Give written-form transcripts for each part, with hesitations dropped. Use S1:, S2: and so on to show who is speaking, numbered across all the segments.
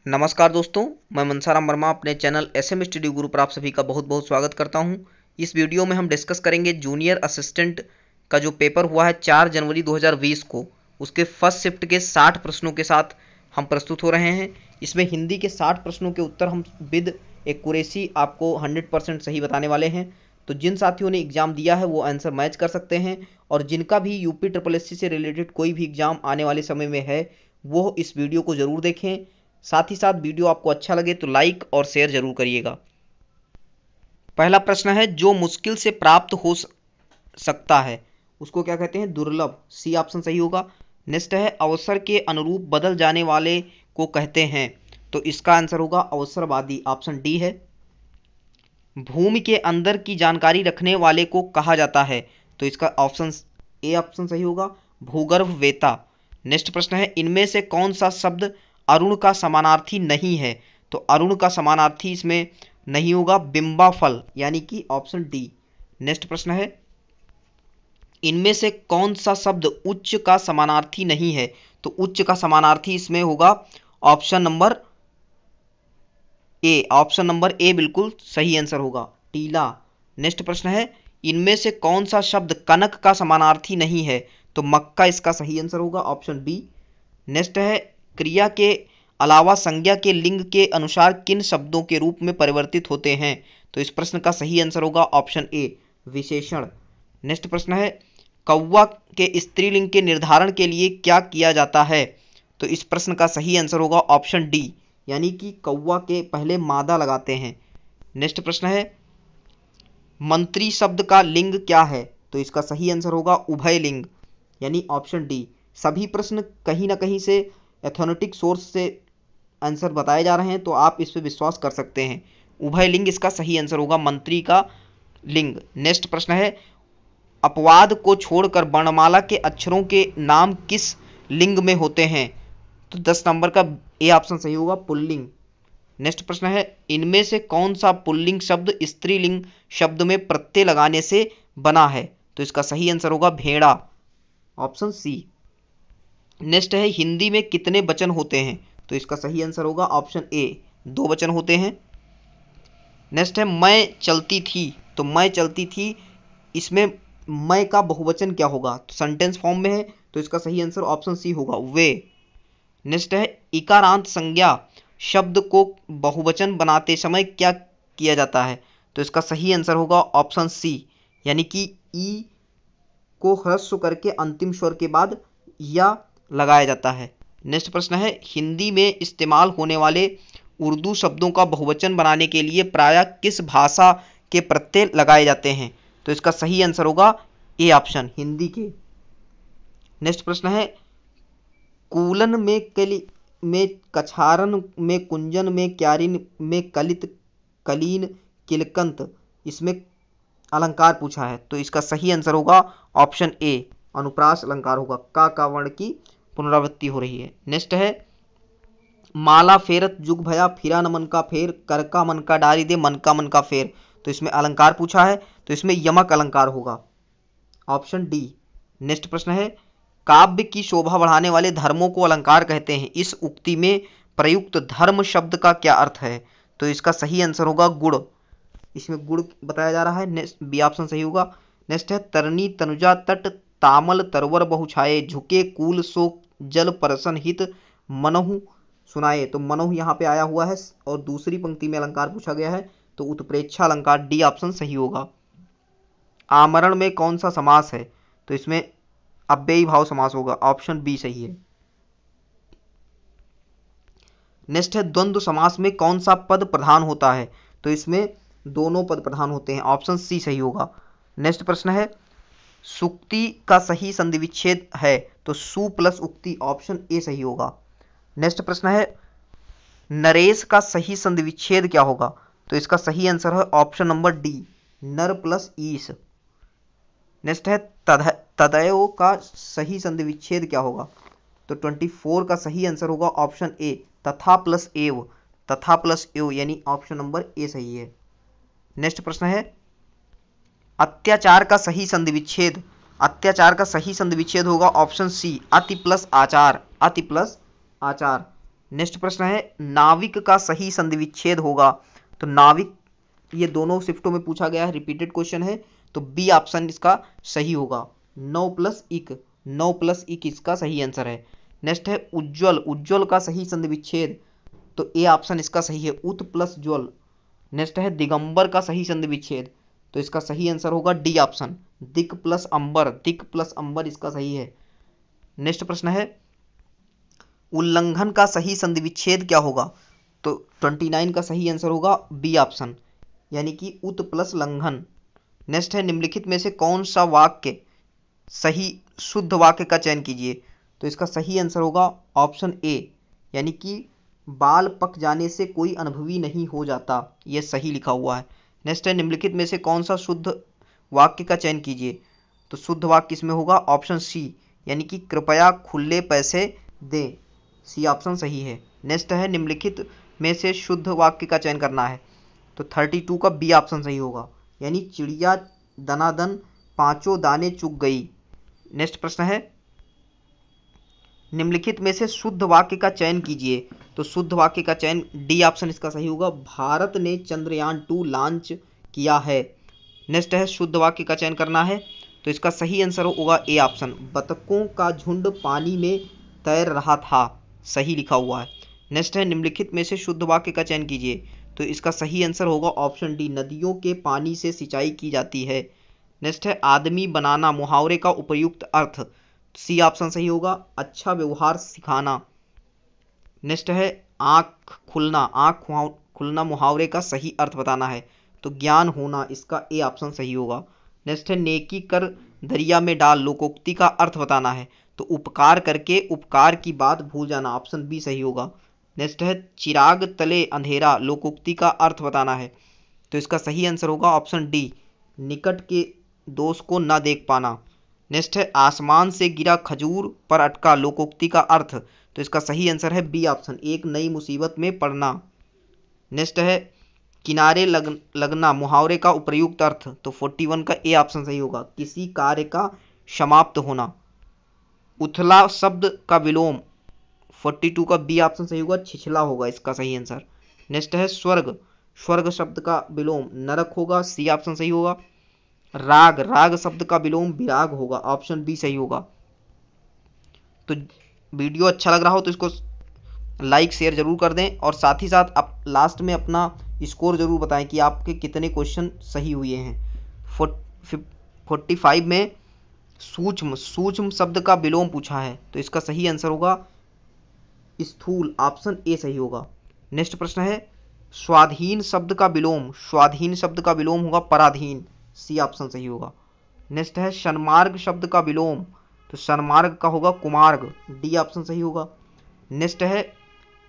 S1: नमस्कार दोस्तों, मैं मनसाराम वर्मा अपने चैनल एसएम स्टडी गुरु पर आप सभी का बहुत बहुत स्वागत करता हूं। इस वीडियो में हम डिस्कस करेंगे जूनियर असिस्टेंट का जो पेपर हुआ है 4 जनवरी 2020 को, उसके फर्स्ट शिफ्ट के 60 प्रश्नों के साथ हम प्रस्तुत हो रहे हैं। इसमें हिंदी के 60 प्रश्नों के उत्तर हम विद एक्यूरेसी आपको 100% सही बताने वाले हैं। तो जिन साथियों ने एग्जाम दिया है वो आंसर मैच कर सकते हैं, और जिनका भी यूपी SSC से रिलेटेड कोई भी एग्जाम आने वाले समय में है वो इस वीडियो को जरूर देखें। साथ ही साथ वीडियो आपको अच्छा लगे तो लाइक और शेयर जरूर करिएगा। पहला प्रश्न है, जो मुश्किल से प्राप्त हो सकता है उसको क्या कहते हैं? दुर्लभ। सी ऑप्शन सही होगा। नेक्स्ट है, अवसर के अनुरूप बदल जाने वाले को कहते हैं, तो इसका आंसर होगा अवसरवादी। ऑप्शन डी है। भूमि के अंदर की जानकारी रखने वाले को कहा जाता है, तो इसका ऑप्शन ए ऑप्शन सही होगा, भूगर्भवेत्ता। नेक्स्ट प्रश्न है, इनमें से कौन सा शब्द अरुण का समानार्थी नहीं है? तो अरुण का समानार्थी इसमें नहीं होगा, बिंबाफल, यानी कि ऑप्शन डी। नेक्स्ट प्रश्न है, इनमें से कौन सा शब्द उच्च का समानार्थी नहीं है? तो उच्च का समानार्थी इसमें होगा option number A. Option number A बिल्कुल सही आंसर होगा, टीला। नेक्स्ट प्रश्न है, इनमें से कौन सा शब्द कनक का समानार्थी नहीं है? तो मक्का इसका सही आंसर होगा, ऑप्शन बी। नेक्स्ट है, क्रिया के अलावा संज्ञा के लिंग के अनुसार किन शब्दों के रूप में परिवर्तित होते हैं? तो इस प्रश्न का सही आंसर होगा ऑप्शन ए, विशेषण। नेक्स्ट प्रश्न है, कौवा के स्त्रीलिंग के निर्धारण के लिए क्या किया जाता है? तो इस प्रश्न का सही आंसर होगा ऑप्शन डी, यानी कि कौवा के पहले मादा लगाते हैं। नेक्स्ट प्रश्न है, मंत्री शब्द का लिंग क्या है? तो इसका सही आंसर होगा उभय लिंग, यानी ऑप्शन डी। सभी प्रश्न कहीं ना कहीं से एथेनेटिक सोर्स से आंसर बताए जा रहे हैं, तो आप इस पर विश्वास कर सकते हैं। उभय लिंग इसका सही आंसर होगा, मंत्री का लिंग। नेक्स्ट प्रश्न है, अपवाद को छोड़कर वर्णमाला के अक्षरों के नाम किस लिंग में होते हैं? तो 10 नंबर का ए ऑप्शन सही होगा, पुल्लिंग। नेक्स्ट प्रश्न है, इनमें से कौन सा पुल्लिंग शब्द स्त्रीलिंग शब्द में प्रत्यय लगाने से बना है? तो इसका सही आंसर होगा भेड़ा, ऑप्शन सी। नेक्स्ट है, हिंदी में कितने वचन होते हैं? तो इसका सही आंसर होगा ऑप्शन ए, 2 वचन होते हैं। नेक्स्ट है, मैं चलती थी, तो मैं चलती थी इसमें मैं का बहुवचन क्या होगा? तो सेंटेंस फॉर्म में है, तो इसका सही आंसर ऑप्शन सी होगा, वे। नेक्स्ट है, इकारांत संज्ञा शब्द को बहुवचन बनाते समय क्या किया जाता है? तो इसका सही आंसर होगा ऑप्शन सी, यानी कि ई को ह्रस्व करके अंतिम स्वर के बाद या लगाया जाता है। नेक्स्ट प्रश्न है, हिंदी में इस्तेमाल होने वाले उर्दू शब्दों का बहुवचन बनाने के लिए प्रायः किस भाषा के प्रत्यय लगाए जाते हैं? तो इसका सही आंसर होगा ए ऑप्शन, हिंदी के। नेक्स्ट प्रश्न है, कूलन में में कछारन में कुंजन में क्यारिन में कलित कलीन किलकंत, इसमें अलंकार पूछा है, तो इसका सही आंसर होगा ऑप्शन ए, अनुप्रास अलंकार होगा। का वर्ण की पुनरावृत्ति हो रही है। नेक्स्ट है, माला फेरत जुग भया फिरा न मन का फेर, कर का मन का डारी दे मन का फेर, तो इसमें अलंकार पूछा है, तो इसमें यमक अलंकार होगा, ऑप्शन डी। नेक्स्ट प्रश्न है, काव्य की शोभा बढ़ाने वाले धर्मों को अलंकार कहते हैं, इस उक्ति में प्रयुक्त धर्म शब्द का क्या अर्थ है? तो इसका सही आंसर होगा गुड़, इसमें गुड़ बताया जा रहा है। नेक्स्ट बी ऑप्शन सही होगा। नेक्स्ट है, तरनी तनुजा तट तामल तरवर बहुछाए, झुके कूल सो जल परसन हित मनहु सुनाए, तो मनहु यहाँ पे आया हुआ है और दूसरी पंक्ति में अलंकार पूछा गया है, तो उत्प्रेक्षा अलंकार डी ऑप्शन सही होगा। आमरण में कौन सा समास है? तो इसमें अव्ययी भाव समास होगा, ऑप्शन बी सही है। नेक्स्ट है, द्वंद्व समास में कौन सा पद प्रधान होता है? तो इसमें दोनों पद प्रधान होते हैं, ऑप्शन सी सही होगा। नेक्स्ट प्रश्न है, सुक्ति का सही संधि विच्छेद है, तो सु प्लस उक्ति, ऑप्शन ए सही होगा। नेक्स्ट प्रश्न है, नरेश का सही संधि विच्छेद क्या होगा? तो इसका सही आंसर है ऑप्शन नंबर डी, नर प्लस ईश। नेक्स्ट है, तदयो का सही संधि विच्छेद क्या होगा? तो 24 का सही आंसर होगा ऑप्शन ए, तथा प्लस एव, तथा प्लस एव, यानी ऑप्शन नंबर ए सही है। नेक्स्ट प्रश्न है, अत्याचार का सही संधि विच्छेद, अत्याचार का सही संधि विच्छेद होगा ऑप्शन सी, अति प्लस आचार, अति प्लस आचार। नेक्स्ट प्रश्न है नाविक का सही संधि विच्छेद होगा। तो नाविक ये दोनों शिफ्टों में पूछा गया है, रिपीटेड क्वेश्चन है, तो बी ऑप्शन इसका सही होगा। 9 प्लस इक, 9 प्लस इक इसका सही आंसर है। नेक्स्ट है उज्ज्वल, उज्ज्वल का सही संधि विच्छेद, तो ए ऑप्शन इसका सही है, उत प्लस ज्वल। नेक्स्ट है दिगंबर का सही संधि विच्छेद, तो इसका सही आंसर होगा डी ऑप्शन, दिक प्लस अंबर, दिक प्लस अंबर इसका सही है। नेक्स्ट प्रश्न है उल्लंघन का सही संधि विच्छेद क्या होगा। तो 29 का सही आंसर होगा बी ऑप्शन, यानी कि उत प्लस लंघन। नेक्स्ट है निम्नलिखित में से कौन सा वाक्य सही शुद्ध वाक्य का चयन कीजिए। तो इसका सही आंसर होगा ऑप्शन ए, यानी कि बाल पक जाने से कोई अनुभवी नहीं हो जाता, यह सही लिखा हुआ है। नेक्स्ट है निम्नलिखित में से कौन सा शुद्ध वाक्य का चयन कीजिए। तो शुद्ध वाक्य इसमें होगा ऑप्शन सी, यानी कि कृपया खुले पैसे दें, सी ऑप्शन सही है। नेक्स्ट है निम्नलिखित में से शुद्ध वाक्य का चयन करना है। तो 32 का बी ऑप्शन सही होगा, यानी चिड़िया दनादन पांचों दाने चुग गई। नेक्स्ट प्रश्न है निम्नलिखित में से शुद्ध वाक्य का चयन कीजिए। तो शुद्ध वाक्य का चयन डी ऑप्शन इसका सही होगा, भारत ने चंद्रयान 2 लॉन्च किया है। नेक्स्ट है शुद्ध वाक्य का चयन करना है, तो इसका सही आंसर होगा ए ऑप्शन, बतखों का झुंड पानी में तैर रहा था, सही लिखा हुआ है। नेक्स्ट है निम्नलिखित में से शुद्ध वाक्य का चयन कीजिए। तो इसका सही आंसर होगा ऑप्शन डी, नदियों के पानी से सिंचाई की जाती है। नेक्स्ट है आदमी बनाना मुहावरे का उपयुक्त अर्थ, सी ऑप्शन सही होगा, अच्छा व्यवहार सिखाना। नेक्स्ट है आंख खुलना, आंख खुलना मुहावरे का सही अर्थ बताना है, तो ज्ञान होना, इसका ए ऑप्शन सही होगा। नेक्स्ट है नेकी कर दरिया में डाल, लोकोक्ति का अर्थ बताना है, तो उपकार करके उपकार की बात भूल जाना, ऑप्शन बी सही होगा। नेक्स्ट है चिराग तले अंधेरा, लोकोक्ति का अर्थ बताना है, तो इसका सही आंसर होगा ऑप्शन डी, निकट के दोष को न देख पाना। नेक्स्ट है आसमान से गिरा खजूर पर अटका, लोकोक्ति का अर्थ, तो इसका सही आंसर है बी ऑप्शन, एक नई मुसीबत में पड़ना। नेक्स्ट है किनारे लगना मुहावरे का उपयुक्त अर्थ, तो 41 का ए ऑप्शन सही होगा, किसी कार्य का समाप्त होना। उथला शब्द का विलोम, 42 का बी ऑप्शन सही होगा, छिछला होगा इसका सही आंसर। नेक्स्ट है स्वर्ग, स्वर्ग शब्द का विलोम नरक होगा, सी ऑप्शन सही होगा। राग, राग शब्द का विलोम विराग होगा, ऑप्शन बी सही होगा। तो वीडियो अच्छा लग रहा हो तो इसको लाइक शेयर जरूर कर दें, और साथ ही साथ आप लास्ट में अपना स्कोर जरूर बताएं कि आपके कितने क्वेश्चन सही हुए हैं। 45 में सूक्ष्म, सूक्ष्म शब्द का विलोम पूछा है, तो इसका सही आंसर होगा स्थूल, ऑप्शन ए सही होगा। नेक्स्ट प्रश्न है स्वाधीन शब्द का विलोम, स्वाधीन शब्द का विलोम होगा पराधीन, सी ऑप्शन सही होगा। नेक्स्ट है सन्मार्ग शब्द का विलोम, तो सन्मार्ग का होगा कुमार्ग, डी ऑप्शन सही होगा। नेक्स्ट है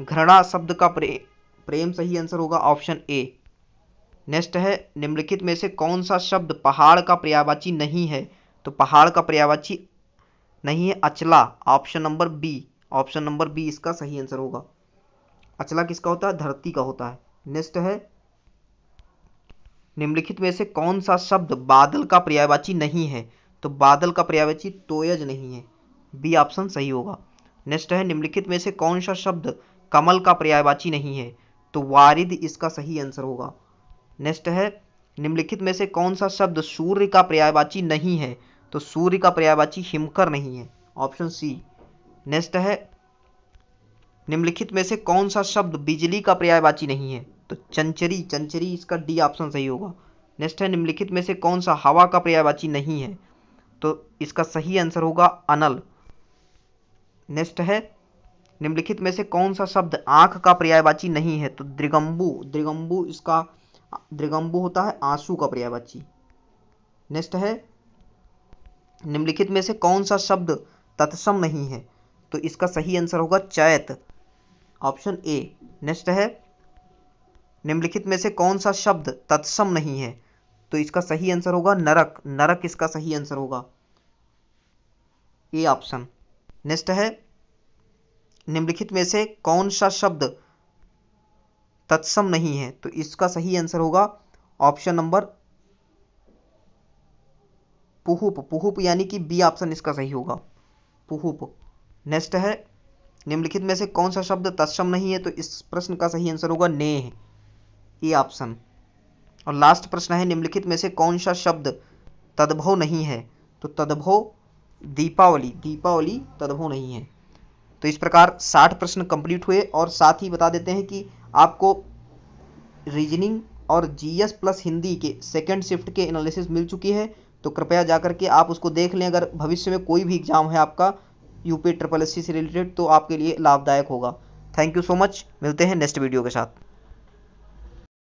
S1: घृणा शब्द का प्रेम, सही आंसर होगा ऑप्शन ए। नेक्स्ट है निम्नलिखित में से कौन सा शब्द पहाड़ का पर्यायवाची नहीं है। तो पहाड़ का पर्यायवाची नहीं है अचला, option number B, option number B इसका सही आंसर होगा। अचला किसका होता है, धरती का होता है। नेक्स्ट है निम्नलिखित में से कौन सा शब्द बादल का पर्यायवाची नहीं है। तो बादल का पर्यायवाची तोयज नहीं है, बी ऑप्शन सही होगा। नेक्स्ट है निम्नलिखित में से कौन सा शब्द कमल का पर्यायवाची नहीं है। तो वारिद इसका सही आंसर होगा। नेक्स्ट है निम्नलिखित में से कौन सा शब्द सूर्य का पर्यायवाची नहीं है। तो सूर्य का पर्यायवाची हिमकर नहीं है, ऑप्शन सी। नेक्स्ट है निम्नलिखित में से कौन सा शब्द बिजली का पर्यायवाची नहीं है। तो चंचरी, चंचरी इसका डी ऑप्शन सही होगा। नेक्स्ट है निम्नलिखित में से कौन सा हवा का पर्यायवाची नहीं है। तो इसका सही आंसर होगा अनल। नेक्स्ट है निम्नलिखित में से कौन सा शब्द आंख का पर्यायवाची नहीं है। तो दृगंबु, दृगंबु इसका दृगंबु होता है आंसू का पर्यायवाची। नेक्स्ट है निम्नलिखित में से कौन सा शब्द तत्सम नहीं है। तो इसका सही आंसर होगा चैत, ऑप्शन ए। नेक्स्ट है निम्नलिखित में से कौन सा शब्द तत्सम नहीं है। तो इसका सही आंसर होगा नरक, नरक इसका सही आंसर होगा, ए ऑप्शन। नेक्स्ट है निम्नलिखित में से कौन सा शब्द तत्सम नहीं है। तो इसका सही आंसर होगा ऑप्शन नंबर पुहुप, पुहुप यानी कि बी ऑप्शन इसका सही होगा, पुहुप। नेक्स्ट है निम्नलिखित में से कौन सा शब्द तत्सम नहीं है? तो इस प्रश्न का सही आंसर होगा नेह, ये ऑप्शन। और लास्ट प्रश्न है, निम्नलिखित में से कौन सा शब्द तद्भव नहीं है? तो तद्भव दीपावली, दीपावली तद्भव नहीं है। तो इस प्रकार 60 प्रश्न कंप्लीट हुए। और साथ ही बता देते हैं कि आपको रीजनिंग और जीएस प्लस हिंदी के सेकंड शिफ्ट के एनालिसिस मिल चुकी है, तो कृपया जाकर के आप उसको देख लें। अगर भविष्य में कोई भी एग्जाम है आपका यूपी SSSC से रिलेटेड, तो आपके लिए लाभदायक होगा। थैंक यू सो मच, मिलते हैं नेक्स्ट वीडियो के साथ।